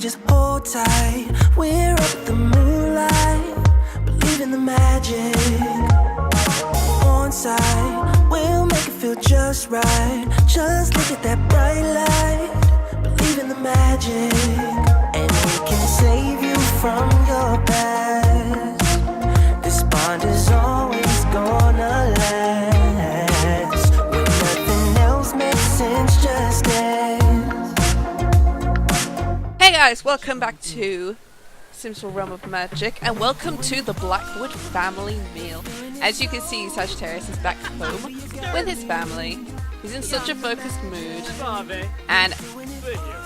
just hold tight. We're up at the moonlight, believe in the magic. On side, we'll make it feel just right. Just look at that bright light, believe in the magic. And it can save you from your past. This bond is always gonna last. When nothing else makes sense, just dance. Hey guys, welcome back to Simple Realm of Magic, and welcome to the Blackwood family meal. As you can see, Sagittarius is back home with his family. He's in such a focused mood. And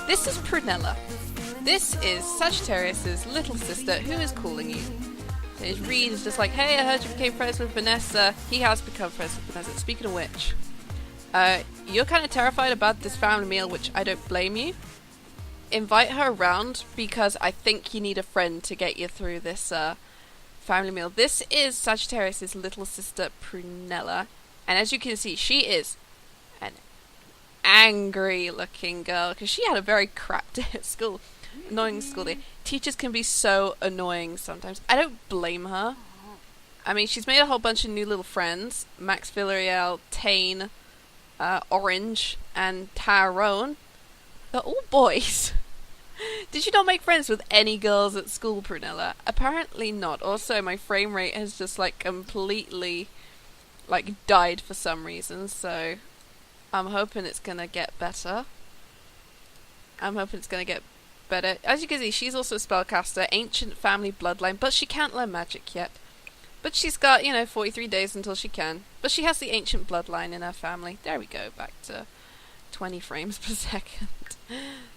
this is Prunella. This is Sagittarius's little sister who is calling you. And Reed is just like, hey, I heard you became friends with Vanessa. He has become friends with Vanessa. Speaking of which, you're kind of terrified about this family meal, which I don't blame you. Invite her around because I think you need a friend to get you through this family meal. This is Sagittarius's little sister Prunella, and as you can see, she is an angry looking girl because she had a very crap day at school. Annoying school day. Teachers can be so annoying sometimes. I don't blame her. I mean, she's made a whole bunch of new little friends. Max Villarreal, Tane, Orange, and Tyrone. They're all boys. Did you not make friends with any girls at school, Prunella? Apparently not. Also, my frame rate has just completely died for some reason, so I'm hoping it's gonna get better. As you can see, she's also a spellcaster, ancient family bloodline, but she can't learn magic yet. But she's got, 43 days until she can. But she has the ancient bloodline in her family. There we go, back to 20 frames per second.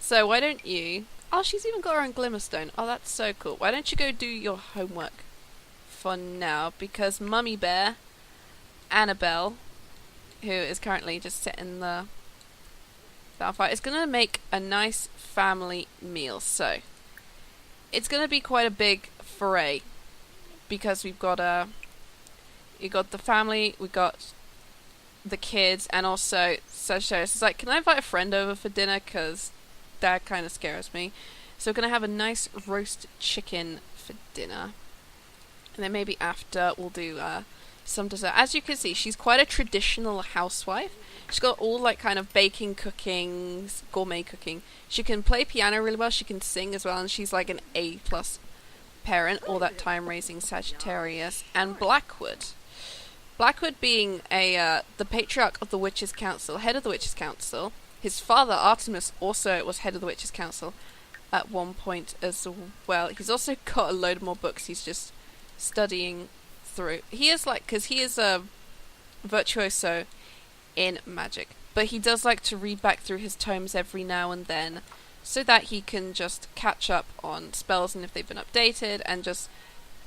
So why don't you... Oh, she's even got her own Glimmerstone. Oh, that's so cool. Why don't you go do your homework for now? Because Mummy Bear, Annabelle, who is currently just sitting the fight, is going to make a nice family meal. So it's going to be quite a big foray because we've got the family, we got the kids, and also Sagittarius is like, can I invite a friend over for dinner? Because that kind of scares me. So we're going to have a nice roast chicken for dinner. And then maybe after we'll do some dessert. As you can see, she's quite a traditional housewife. She's got all kind of baking, cooking, gourmet cooking. She can play piano really well. She can sing as well. And she's like an A+ parent all that time raising Sagittarius and Blackwood. Blackwood being the patriarch of the Witches' Council, head of the Witches' Council. His father, Artemis, also was head of the Witches' Council at one point as well. He's also got a load more books he's just studying through. He is because he is a virtuoso in magic. But he does like to read back through his tomes every now and then so that he can just catch up on spells and if they've been updated and just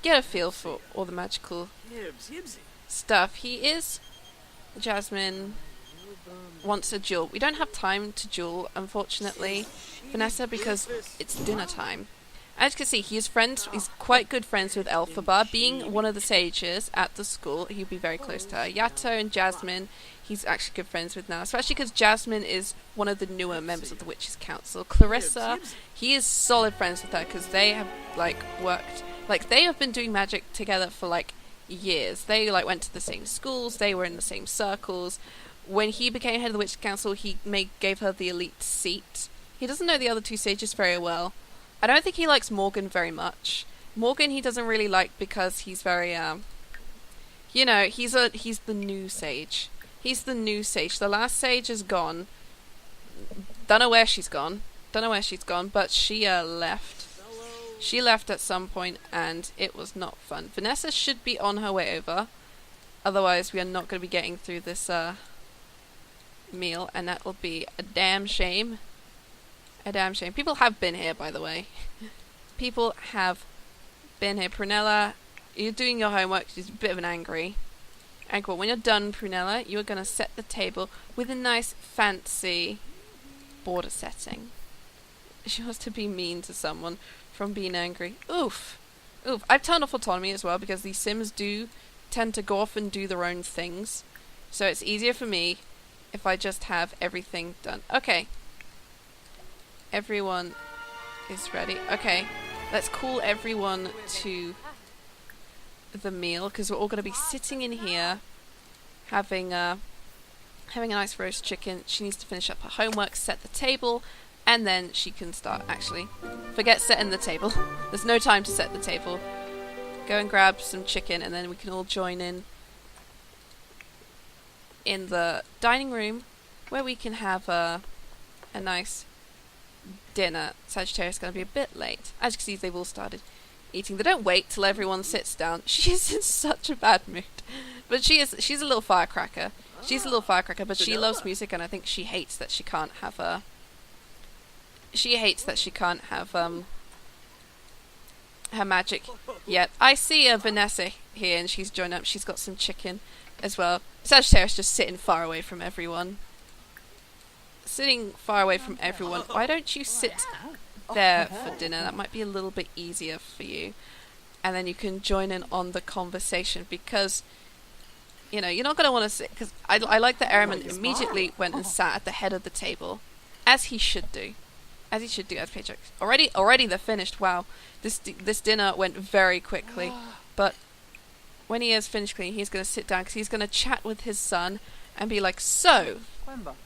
get a feel for all the magical stuff. He is... Jasmine wants a duel. We don't have time to duel, unfortunately, Vanessa, because it's dinner time. As you can see, he's quite good friends with Elphaba. Being one of the sages at the school, he'd be very close to her. Yato and Jasmine, he's actually good friends with now, especially because Jasmine is one of the newer members of the Witches' Council. Clarissa, he is solid friends with her because they have worked... they have been doing magic together for years. They went to the same schools, they were in the same circles. When he became head of the Witch Council, he gave her the elite seat. He doesn't know the other two sages very well. I don't think he likes Morgan very much. Morgan he doesn't really like because he's very he's the new sage. He's the new sage. The last sage is gone. Don't know where she's gone, but she left. She left at some point and it was not fun. Vanessa should be on her way over. Otherwise we are not going to be getting through this meal, and that will be a damn shame. A damn shame. People have been here, by the way. People have been here. Prunella, you're doing your homework. She's a bit of an angry. Cool. When you're done, Prunella, you're going to set the table with a nice, fancy border setting. She wants to be mean to someone from being angry. Oof. Oof. I've turned off autonomy as well because these Sims do tend to go off and do their own things. So it's easier for me if I just have everything done. Okay. Everyone is ready. Okay, let's call everyone to the meal, because we're all going to be sitting in here having a nice roast chicken. She needs to finish up her homework, set the table, and then she can start. Actually, forget setting the table. There's no time to set the table. Go and grab some chicken, and then we can all join in the dining room, where we can have a nice dinner. Sagittarius is going to be a bit late. As you can see, they've all started eating. They don't wait till everyone sits down. She is in such a bad mood. But she's a little firecracker. She's a little firecracker, but she loves music, and I think she hates that she can't have her magic yet. I see Vanessa here, and she's joined up. She's got some chicken as well. Sagittarius just sitting far away from everyone. Sitting far away from everyone. Why don't you sit there for dinner? That might be a little bit easier for you. And then you can join in on the conversation, because, you know, you're not going to want to sit, because I like that Eramund immediately went and sat at the head of the table, as he should do. As he should do, as paychecks. Already they're finished. Wow. This dinner went very quickly. But when he has finished cleaning, he's going to sit down, because he's going to chat with his son and be like, so,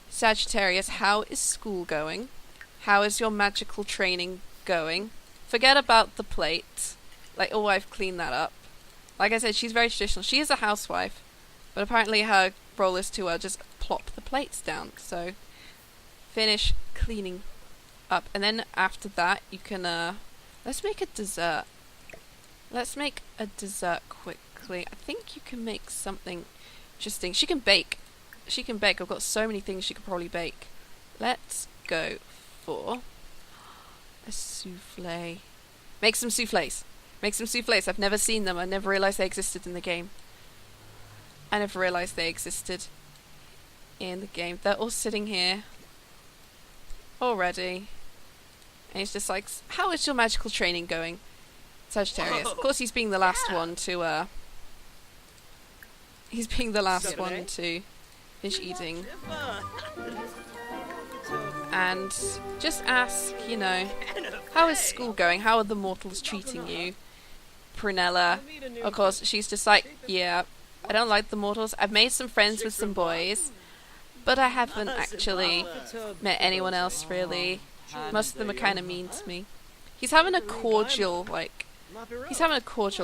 Sagittarius, how is school going? How is your magical training going? Forget about the plate. Like, oh, I've cleaned that up. Like I said, she's very traditional. She is a housewife, but apparently her role is to just plop the plates down. So, finish cleaning up. And then after that, you can, let's make a dessert. Let's make a dessert quickly. I think you can make something interesting. She can bake. She can bake. I've got so many things she could probably bake. Let's go for a souffle. Make some souffles. Make some souffles. I've never seen them. I never realised they existed in the game. I never realised they existed in the game. They're all sitting here already. And he's just like, how is your magical training going, Sagittarius? Of course, he's being the last one to, he's being the last one to finish eating. And just ask, you know, how is school going? How are the mortals treating you? Prunella, of course, she's just like, yeah, I don't like the mortals. I've made some friends with some boys, but I haven't actually met anyone else, really. Most of them are kind of mean to me. He's having a cordial,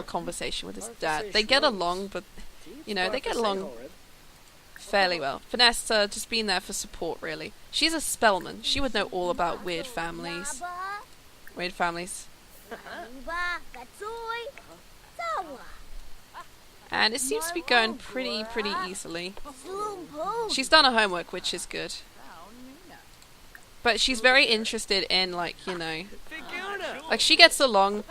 conversation with his dad. They get along, but, you know, they get along fairly well. Vanessa just being there for support, really. She's a spellman. She would know all about weird families. Weird families. And it seems to be going pretty easily. She's done her homework, which is good. But she's very interested in, like, you know, like, she gets along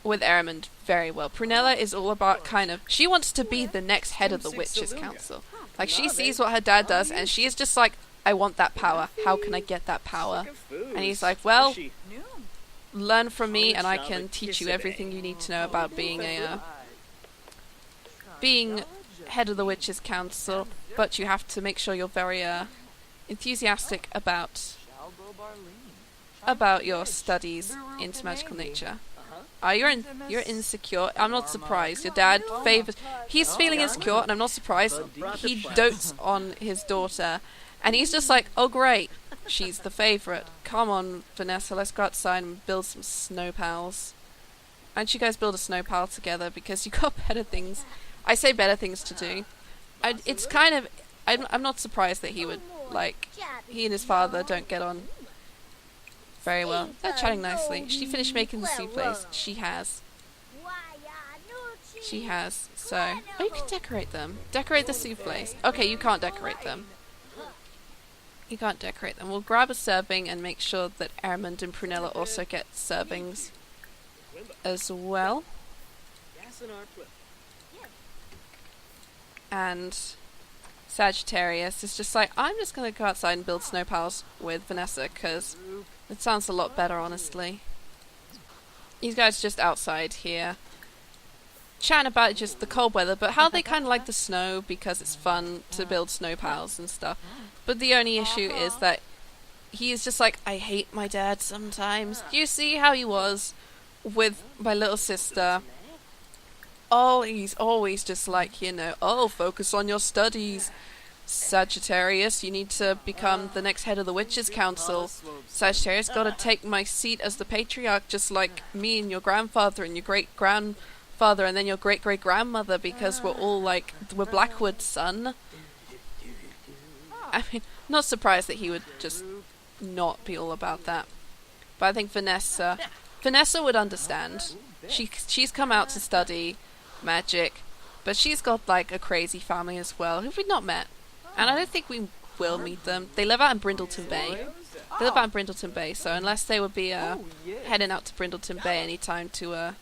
with Eramund very well. Prunella is all about kind of, she wants to be the next head of the Witches' Council. Like, she sees what her dad does, and she is just like, I want that power. How can I get that power? And he's like, well, learn from me, and I can teach you everything you need to know about being head of the Witches' Council. But you have to make sure you're very enthusiastic about your studies into magical nature. You're insecure. I'm not surprised. Your dad favors. He's feeling insecure, and I'm not surprised. He dotes on his daughter, and he's just like, oh great, she's the favorite. Come on, Vanessa, let's go outside and build some snow pals. And you guys build a snow pal together, because you got better things. I say better things to do. It's kind of. I'm not surprised that he would, like, he and his father don't get on very well. They're chatting nicely. She finished making the souffles. She has. So, oh, you can decorate them. Decorate the souffles. Okay, you can't decorate them. You can't decorate them. We'll grab a serving and make sure that Eramund and Prunella also get servings as well. And Sagittarius is just like, I'm just going to go outside and build snow pals with Vanessa, because it sounds a lot better, honestly. These guys just outside here, chatting about just the cold weather, but how they kind of like the snow, because it's fun to build snow pals and stuff. But the only issue is that he is just like, I hate my dad sometimes. Do you see how he was with my little sister? Oh, he's always just like, you know, oh, focus on your studies. Sagittarius, you need to become the next head of the Witches' Council. Sagittarius, gotta take my seat as the patriarch, just like me and your grandfather and your great-grandfather and then your great-great-grandmother, because we're all like, we're Blackwood's son. I mean, not surprised that he would just not be all about that. But I think Vanessa would understand. She's come out to study magic, but she's got like a crazy family as well, who we've not met. And I don't think we will meet them. They live out in Brindleton Bay. So unless they would be heading out to Brindleton Bay anytime to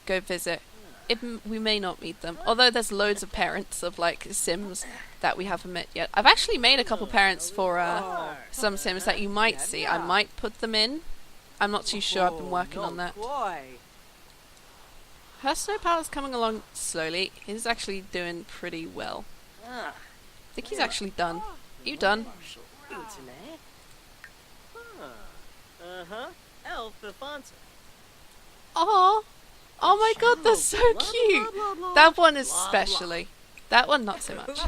go visit, we may not meet them. Although there's loads of parents of like Sims that we haven't met yet. I've actually made a couple parents for some Sims that you might see. I might put them in. I'm not too sure. I've been working on that. Her snow pal is coming along slowly. He's actually doing pretty well. I think he's actually done. You done? Oh, oh my god, they're so cute. That one especially. That one not so much.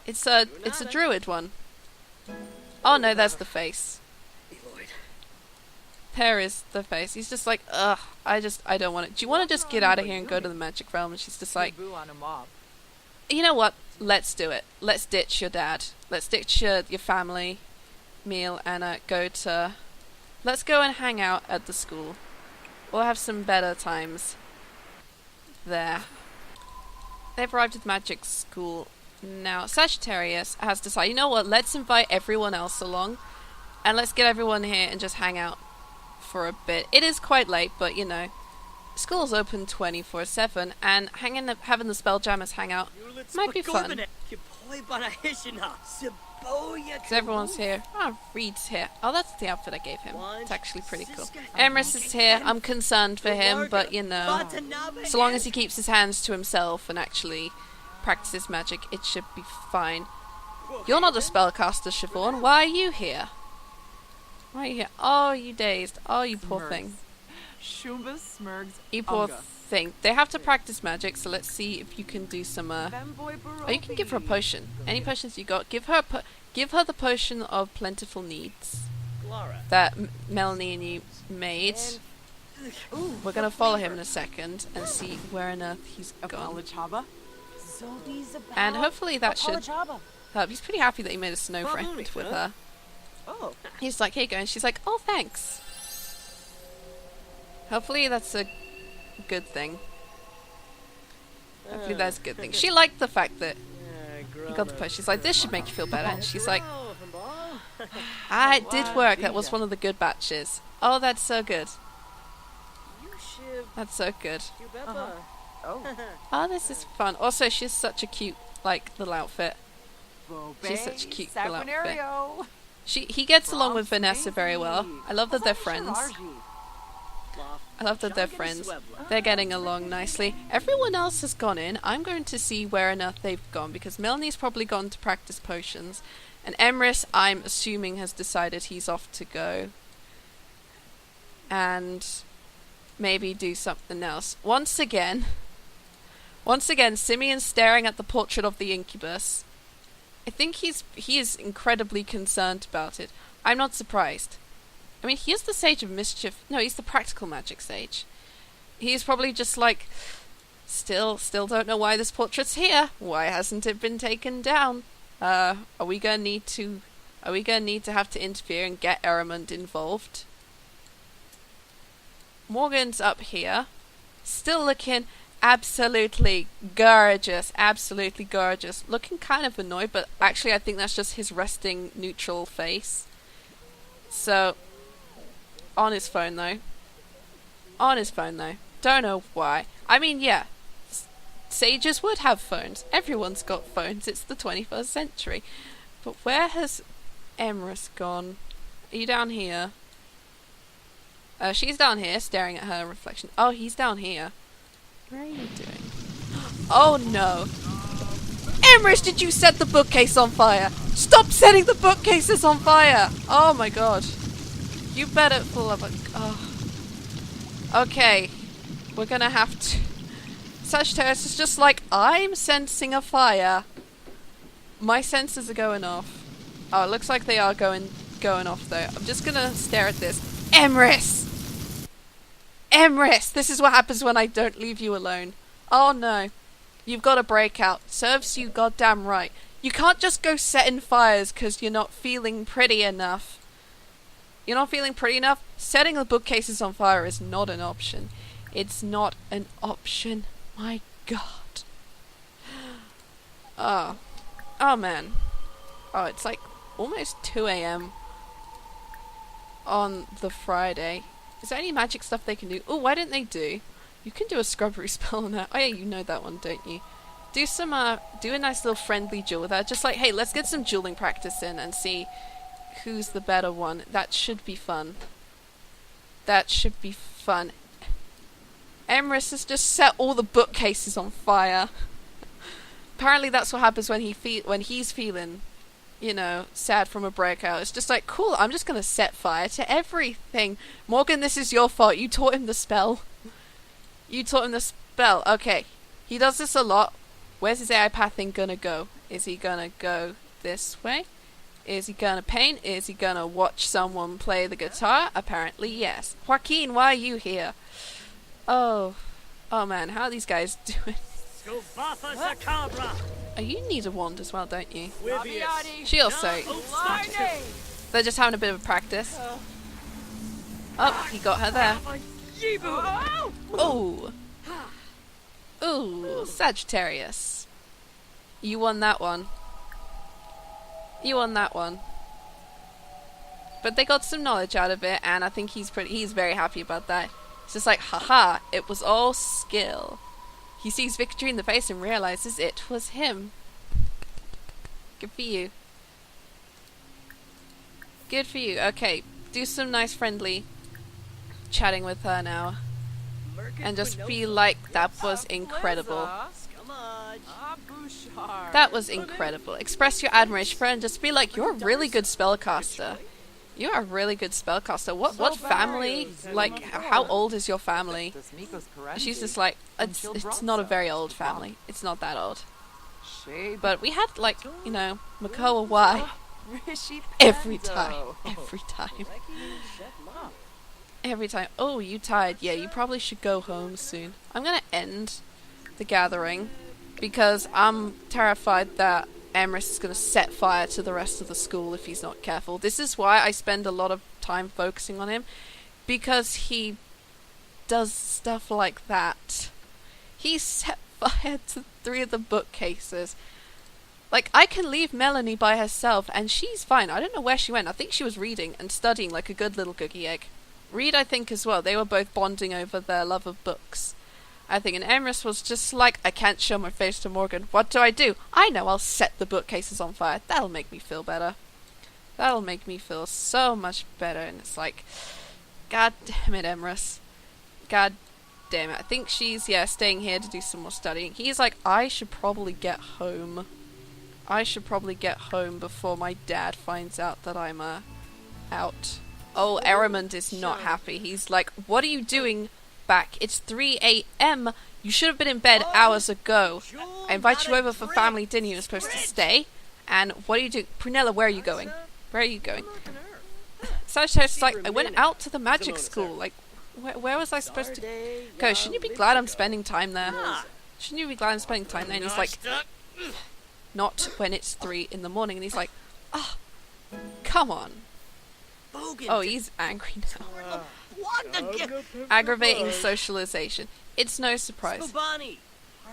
It's a druid one. Oh no, there's the face. There is the face. He's just like, ugh, I don't want it. Do you want to just get out of here and go to the magic realm? And she's just like, you know what? Let's do it. Let's ditch your dad. Let's ditch your family meal and let's go and hang out at the school. We'll have some better times there. They've arrived at the magic school. Now, Sagittarius has decided, you know what? Let's invite everyone else along and let's get everyone here and just hang out for a bit. It is quite late, but you know, school's open 24/7, and having the Spelljammers hang out might be fun. So everyone's here. Oh, Reed's here. Oh, that's the outfit I gave him. It's actually pretty cool. Emrys is here. I'm concerned for him, but you know, so long as he keeps his hands to himself and actually practices magic, it should be fine. You're not a spellcaster, Siobhan. Why are you here? Why are you here? Oh, you dazed. Oh, you poor thing. You poor thing. They have to practice magic, so let's see if you can do some. Oh, you can give her a potion. Any potions you got, give her the potion of plentiful needs that Melanie and you made. We're gonna follow him in a second and see where on earth he's gone. And hopefully that should help. He's pretty happy that he made a snow friend with her. He's like, here you go, and she's like, oh, thanks. Hopefully that's a good thing. Hopefully that's a good thing. She liked the fact that he got the potion. She's like, this should make you feel better. And she's like, it did work. That was one of the good batches. Oh, that's so good. That's so good. Oh, this is fun. Also, she's such a cute, like, little outfit. She's such a cute little outfit. He gets along with Vanessa very well. I love that they're friends. They're getting along nicely. Everyone else has gone in. I'm going to see where on earth they've gone, because Melanie's probably gone to practice potions. And Emrys, I'm assuming, has decided he's off to go and maybe do something else. Once again, Simeon's staring at the portrait of the incubus. I think he is incredibly concerned about it. I'm not surprised. I mean, he is the Sage of Mischief. No, he's the Practical Magic Sage. He's probably just like, still don't know why this portrait's here. Why hasn't it been taken down? Are we gonna need to have to interfere and get Eramund involved? Morgan's up here, still looking absolutely gorgeous, looking kind of annoyed, but actually I think that's just his resting neutral face. So, on his phone though, don't know why. I mean, yeah, sages would have phones, everyone's got phones, it's the 21st century. But where has Emrys gone? Are you down here? She's down here staring at her reflection. Oh, he's down here. Where are you doing? Oh no! Emrys, did you set the bookcase on fire? Stop setting the bookcases on fire! Oh my god. You better pull up a... Oh. Okay. We're gonna have to... Sagittarius is just like, I'm sensing a fire. My sensors are going off. Oh, it looks like they are going off though. I'm just gonna stare at this. Emrys! Emrys! This is what happens when I don't leave you alone. Oh no. You've got a breakout. Serves you goddamn right. You can't just go setting fires because you're not feeling pretty enough. You're not feeling pretty enough? Setting the bookcases on fire is not an option. It's not an option. My god. Oh. Oh man. Oh, it's like almost 2 a.m. on the Friday. Is there any magic stuff they can do? Oh, why didn't they do? You can do a scrubbery spell on that. Oh yeah, you know that one, don't you? Do a nice little friendly duel with her. Just like, hey, let's get some dueling practice in and see who's the better one. That should be fun. That should be fun. Emrys has just set all the bookcases on fire. Apparently that's what happens when he's feeling, you know, sad from a breakout. It's just like, cool, I'm just gonna set fire to everything. Morgan, this is your fault. You taught him the spell. You taught him the spell. Okay. He does this a lot. Where's his AI pathing gonna go? Is he gonna go this way? Is he gonna paint? Is he gonna watch someone play the guitar? Apparently yes. Joaquin, why are you here? Oh. Oh man, how are these guys doing? Oh, you need a wand as well, don't you? She also. They're just having a bit of practice. Oh, he got her there. Oh. Ooh, Sagittarius. You won that one. You won that one. But they got some knowledge out of it, and I think he's very happy about that. It's just like, haha, it was all skill. He sees victory in the face and realizes it was him. Good for you. Good for you. Okay, do some nice friendly chatting with her now. And just be like, that was incredible. That was incredible. Express your admiration for her and just be like, you're a really good spellcaster. You are a really good spellcaster. What family? Like, how old is your family? She's just like, it's not a very old family. It's not that old. But we had, like, you know, Makoa Y. Every time. Every time. Every time. Oh, you tired? Yeah, you probably should go home soon. I'm gonna end the gathering because I'm terrified that Emrys is gonna set fire to the rest of the school if he's not careful. This is why I spend a lot of time focusing on him, because he does stuff like that. He set fire to 3 of the bookcases. Like, I can leave Melanie by herself and she's fine. I don't know where she went. I think she was reading and studying like a good little cookie egg. Reed, I think, as well. They were both bonding over their love of books. I think, and Emrys was just like, I can't show my face to Morgan. What do? I know, I'll set the bookcases on fire. That'll make me feel better. That'll make me feel so much better. And it's like, god damn it, Emrys. God damn it. I think she's, staying here to do some more studying. He's like, I should probably get home. I should probably get home before my dad finds out that I'm, out. Oh, Eramund is not happy. He's like, what are you doing back? It's 3 a.m. You should have been in bed hours ago. I invite you over for family dinner. You're supposed to stay. And what do you do? Prunella, where are you going? Where are you going? Sagittarius is like, I went out to the magic school. Like, where was I supposed to go? Shouldn't you be glad I'm spending time there? Shouldn't you be glad I'm spending time there? And he's like, not when it's 3 in the morning. And he's like, oh, come on. Oh, he's angry now. Aggravating socialization. It's no surprise.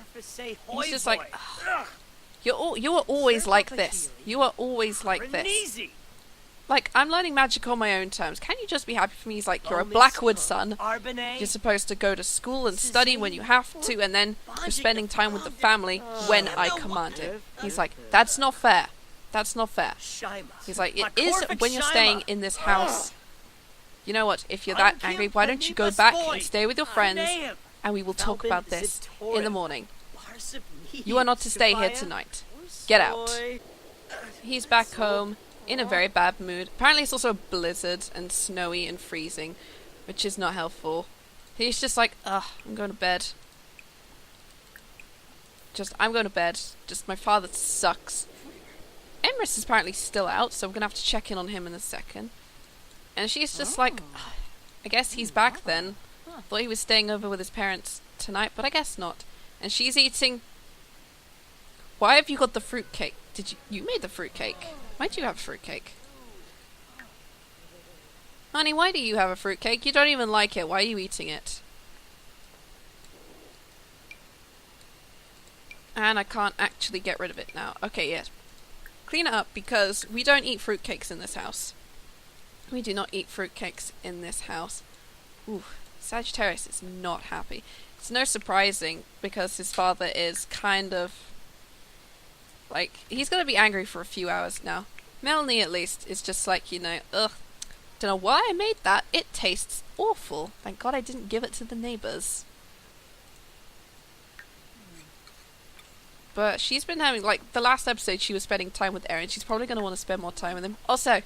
He's just like, you are always like this. You are always like this. Like, I'm learning magic on my own terms. Can you just be happy for me? He's like, you're a Blackwood, son. You're supposed to go to school and study when you have to, and then you're spending time with the family when I command it. He's like, that's not fair. That's not fair. He's like, it is when you're staying in this house. You know what, if you're that angry, why don't you go back and stay with your friends, and we will talk about this in the morning. You are not to stay here tonight. Get out. He's back home in a very bad mood. Apparently it's also a blizzard and snowy and freezing, which is not helpful. He's just like, ugh, I'm going to bed. I'm going to bed. Just, my father sucks. Emrys is apparently still out, so we're going to have to check in on him in a second. And she's just like, I guess he's back then. Thought he was staying over with his parents tonight, but I guess not. And she's eating... Why have you got the fruitcake? You made the fruitcake. Why do you have a fruitcake? Honey, why do you have a fruitcake? You don't even like it. Why are you eating it? And I can't actually get rid of it now. Okay, yes. Clean it up because we don't eat fruitcakes in this house. We do not eat fruitcakes in this house. Ooh, Sagittarius is not happy. It's no surprising because his father is kind of... like, he's going to be angry for a few hours now. Melanie, at least, is just like, you know, ugh. Don't know why I made that. It tastes awful. Thank God I didn't give it to the neighbours. But she's been having, like, the last episode she was spending time with Eren. She's probably going to want to spend more time with him. Also,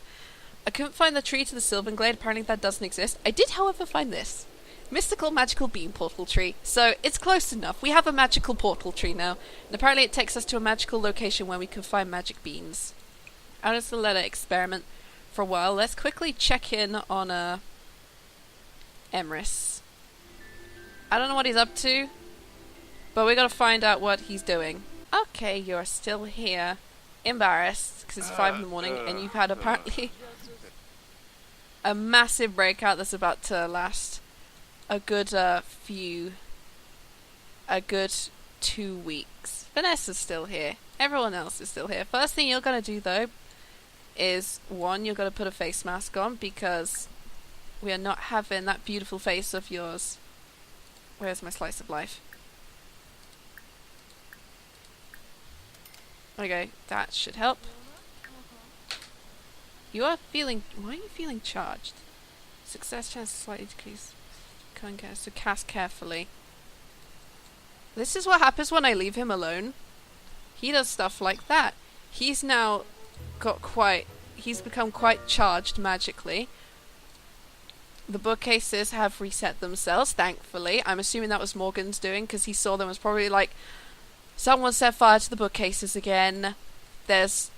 I couldn't find the tree to the Sylvan Glade. Apparently that doesn't exist. I did, however, find this. Mystical magical beam portal tree. So, it's close enough. We have a magical portal tree now. And apparently it takes us to a magical location where we can find magic beans. Out of the letter experiment for a while. Let's quickly check in on, Emrys. I don't know what he's up to. But we gotta find out what he's doing. Okay, you're still here. Embarrassed, because it's 5 in the morning, and you've had apparently a massive breakout that's about to last a good 2 weeks. Vanessa's still here. Everyone else is still here. First thing you're gonna do, though, is, one, you're gonna put a face mask on, because we are not having that beautiful face of yours. Where's my slice of life? Okay, that should help. You are feeling... Why are you feeling charged? Success chance slightly decreased. So cast carefully. This is what happens when I leave him alone. He does stuff like that. He's now got quite... He's become quite charged magically. The bookcases have reset themselves, thankfully. I'm assuming that was Morgan's doing, because he saw them as probably like... Someone set fire to the bookcases again. There's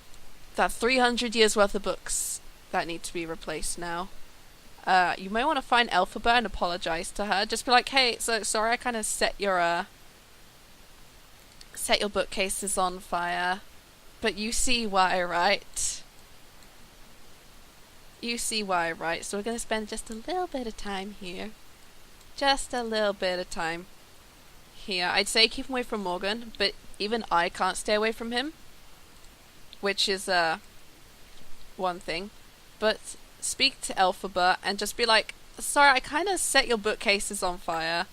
that 300 years worth of books that need to be replaced now. You may want to find Elphaba and apologize to her. Just be like, hey, so sorry I kind of set your bookcases on fire. But you see why, right? You see why, right? So we're going to spend just a little bit of time here. Just a little bit of time. Here. I'd say keep him away from Morgan, but even I can't stay away from him. Which is, one thing. But speak to Elphaba and just be like, sorry, I kind of set your bookcases on fire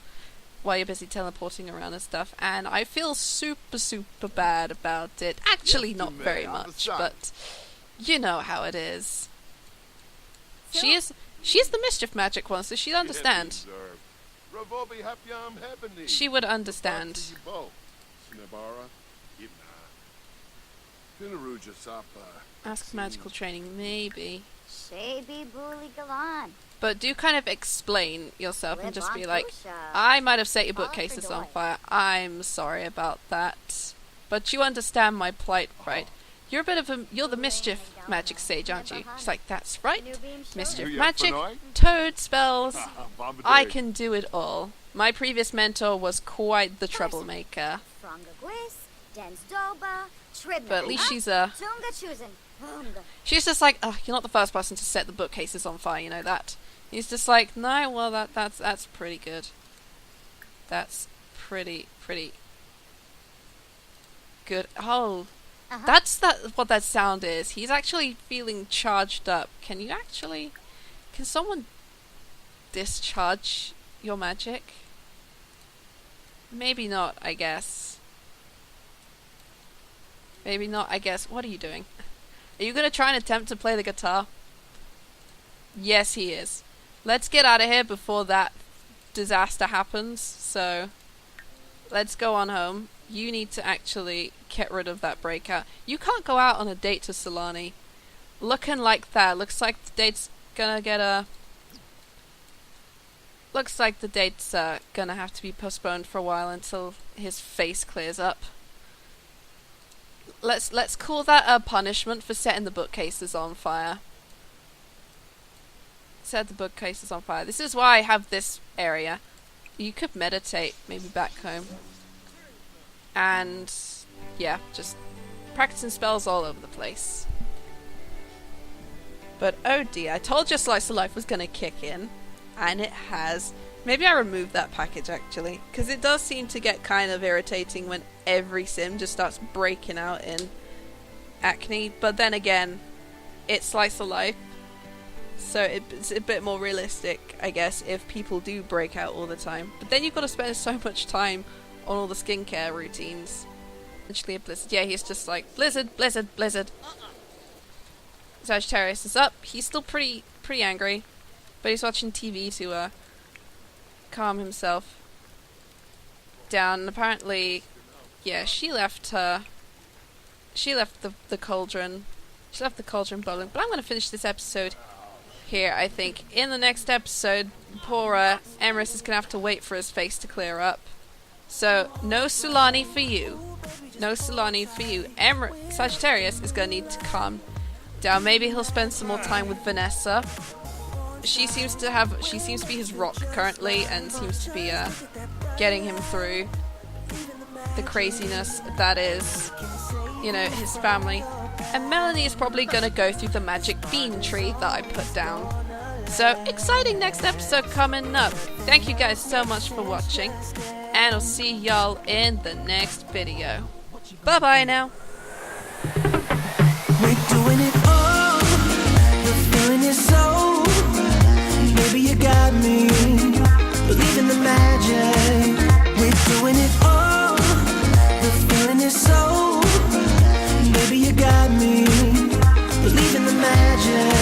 while you're busy teleporting around and stuff, and I feel super, super bad about it. Actually, not very much, but you know how it is. She's the mischief magic one, so she'd understand. She would understand. Ask magical training, maybe. But do kind of explain yourself and just be like, I might have set your bookcases on fire. I'm sorry about that. But you understand my plight, right? You're the mischief magic sage, aren't you? She's like, that's right. Mischief magic, toad spells. I can do it all. My previous mentor was quite the troublemaker. But at least she's just like, oh, you're not the first person to set the bookcases on fire, you know that. He's just like, no, well, that's pretty good. That's pretty good. Oh, that's what that sound is. He's actually feeling charged up. Can someone discharge your magic? Maybe not, I guess. Maybe not, I guess. What are you doing? Are you going to try and attempt to play the guitar? Yes, he is. Let's get out of here before that disaster happens. So, let's go on home. you need to actually get rid of that breakout. You can't go out on a date to Solani looking like that. Looks like the date's gonna have to be postponed for a while until his face clears up. Let's call that a punishment for setting the bookcases on fire. Set the bookcases on fire. This is why I have this area. You could meditate, maybe back home. And yeah, just practicing spells all over the place. But oh dear, I told you Slice of Life was gonna kick in, and it has. Maybe I removed that package actually, because it does seem to get kind of irritating when every sim just starts breaking out in acne. But then again, it's Slice of Life, so it's a bit more realistic, I guess, if people do break out all the time. But then you've got to spend so much time on all the skincare routines. Eventually a blizzard. Yeah, he's just like, blizzard, blizzard, blizzard. Sagittarius is up. He's still pretty angry, but he's watching TV to calm himself down. And apparently, yeah, she left the cauldron. She left the cauldron boiling. But I'm going to finish this episode here, I think. In the next episode, poor Emerus is going to have to wait for his face to clear up. So, no Sulani for you. No Sulani for you. Sagittarius is going to need to calm down. Maybe he'll spend some more time with Vanessa. She seems to be his rock currently, and seems to be getting him through the craziness that is, you know, his family. And Melanie is probably going to go through the magic bean tree that I put down. So, exciting next episode coming up. Thank you guys so much for watching, and I'll see y'all in the next video. Bye bye now. We're doing it all. The feeling is so. Baby, you got me. Believe in the magic. We're doing it all. The feeling is so. Baby, you got me. Believe in the magic.